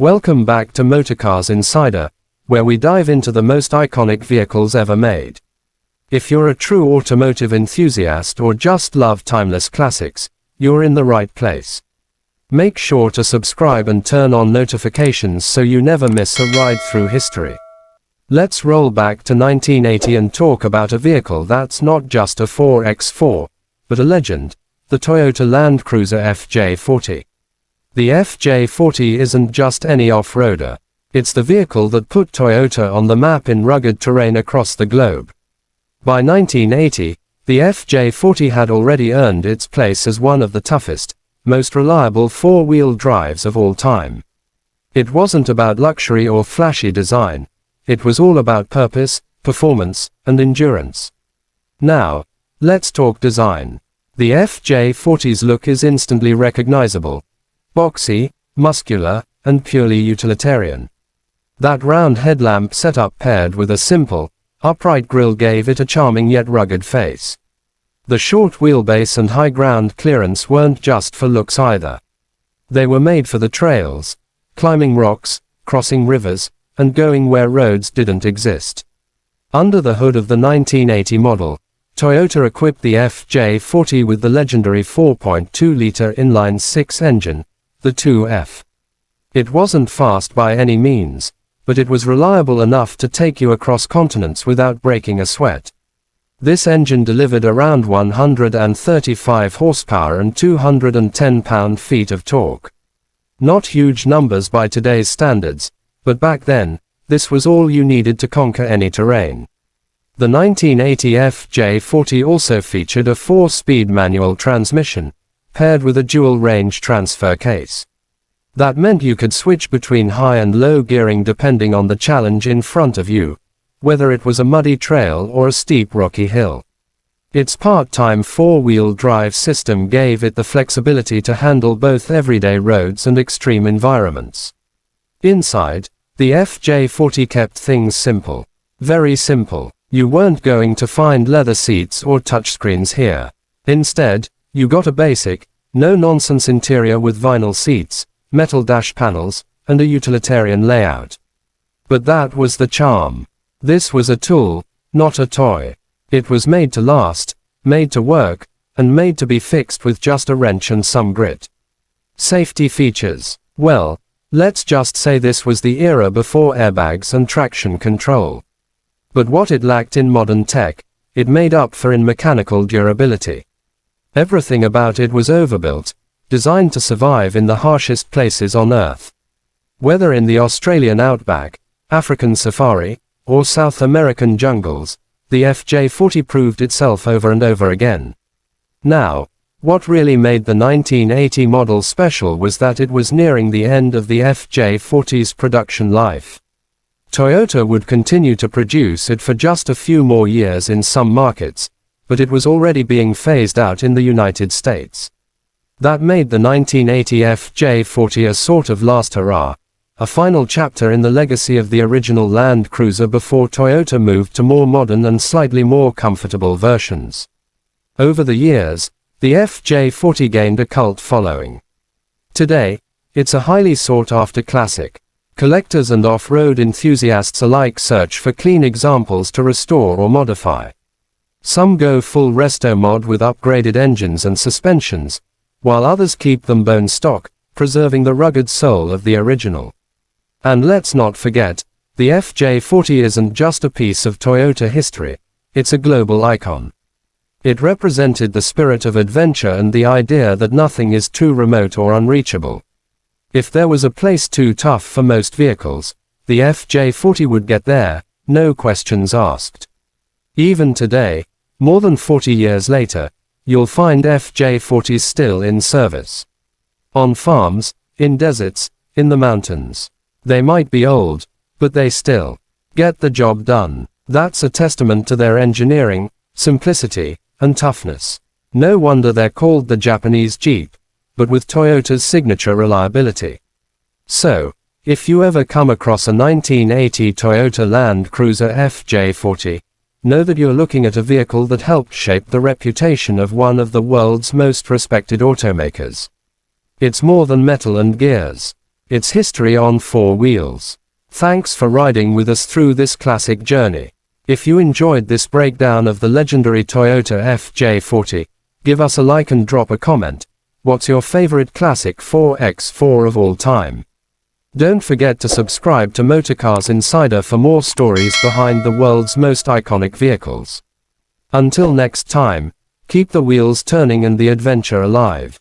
Welcome back to Motorcars Insider, where we dive into the most iconic vehicles ever made. If you're a true automotive enthusiast or just love timeless classics, you're in the right place. Make sure to subscribe and turn on notifications so you never miss a ride through history. Let's roll back to 1980 and talk about a vehicle that's not just a 4x4, but a legend, the Toyota Land Cruiser FJ40. The FJ40 isn't just any off-roader. It's the vehicle that put Toyota on the map in rugged terrain across the globe. By 1980, the FJ40 had already earned its place as one of the toughest, most reliable four-wheel drives of all time. It wasn't about luxury or flashy design. It was all about purpose, performance, and endurance. Now, let's talk design. The FJ40's look is instantly recognizable. Boxy, muscular, and purely utilitarian. That round headlamp setup paired with a simple, upright grille gave it a charming yet rugged face. The short wheelbase and high ground clearance weren't just for looks either. They were made for the trails, climbing rocks, crossing rivers, and going where roads didn't exist. Under the hood of the 1980 model, Toyota equipped the FJ40 with the legendary 4.2-liter inline-six engine, the 2F. It wasn't fast by any means, but it was reliable enough to take you across continents without breaking a sweat. This engine delivered around 135 horsepower and 210 pound-feet of torque. Not huge numbers by today's standards, but back then, this was all you needed to conquer any terrain. The 1980 FJ40 also featured a 4-speed manual transmission, paired with a dual-range transfer case. That meant you could switch between high and low gearing depending on the challenge in front of you, whether it was a muddy trail or a steep rocky hill. Its part-time four-wheel drive system gave it the flexibility to handle both everyday roads and extreme environments. Inside, the FJ40 kept things simple. Very simple. You weren't going to find leather seats or touchscreens here. Instead, you got a basic, no-nonsense interior with vinyl seats, metal dash panels, and a utilitarian layout. But that was the charm. This was a tool, not a toy. It was made to last, made to work, and made to be fixed with just a wrench and some grit. Safety features. Well, let's just say this was the era before airbags and traction control. But what it lacked in modern tech, it made up for in mechanical durability. Everything about it was overbuilt, designed to survive in the harshest places on Earth. Whether in the Australian outback, African safari, or South American jungles, the FJ40 proved itself over and over again. Now, what really made the 1980 model special was that it was nearing the end of the FJ40's production life. Toyota would continue to produce it for just a few more years in some markets, but it was already being phased out in the United States. That made the 1980 FJ40 a sort of last hurrah, a final chapter in the legacy of the original Land Cruiser before Toyota moved to more modern and slightly more comfortable versions. Over the years, the FJ40 gained a cult following. Today, it's a highly sought-after classic. Collectors and off-road enthusiasts alike search for clean examples to restore or modify. Some go full resto mod with upgraded engines and suspensions, while others keep them bone stock, preserving the rugged soul of the original. And let's not forget, the FJ40 isn't just a piece of Toyota history, it's a global icon. It represented the spirit of adventure and the idea that nothing is too remote or unreachable. If there was a place too tough for most vehicles, the FJ40 would get there, no questions asked. Even today, more than 40 years later, you'll find FJ40s still in service. On farms, in deserts, in the mountains. They might be old, but they still get the job done. That's a testament to their engineering, simplicity, and toughness. No wonder they're called the Japanese Jeep, but with Toyota's signature reliability. So, if you ever come across a 1980 Toyota Land Cruiser FJ40, know that you're looking at a vehicle that helped shape the reputation of one of the world's most respected automakers. It's more than metal and gears. its history on four wheels. Thanks for riding with us through this classic journey. If you enjoyed this breakdown of the legendary Toyota FJ40, give us a like and drop a comment. What's your favorite classic 4x4 of all time? Don't forget to subscribe to Motorcars Insider for more stories behind the world's most iconic vehicles. Until next time, keep the wheels turning and the adventure alive.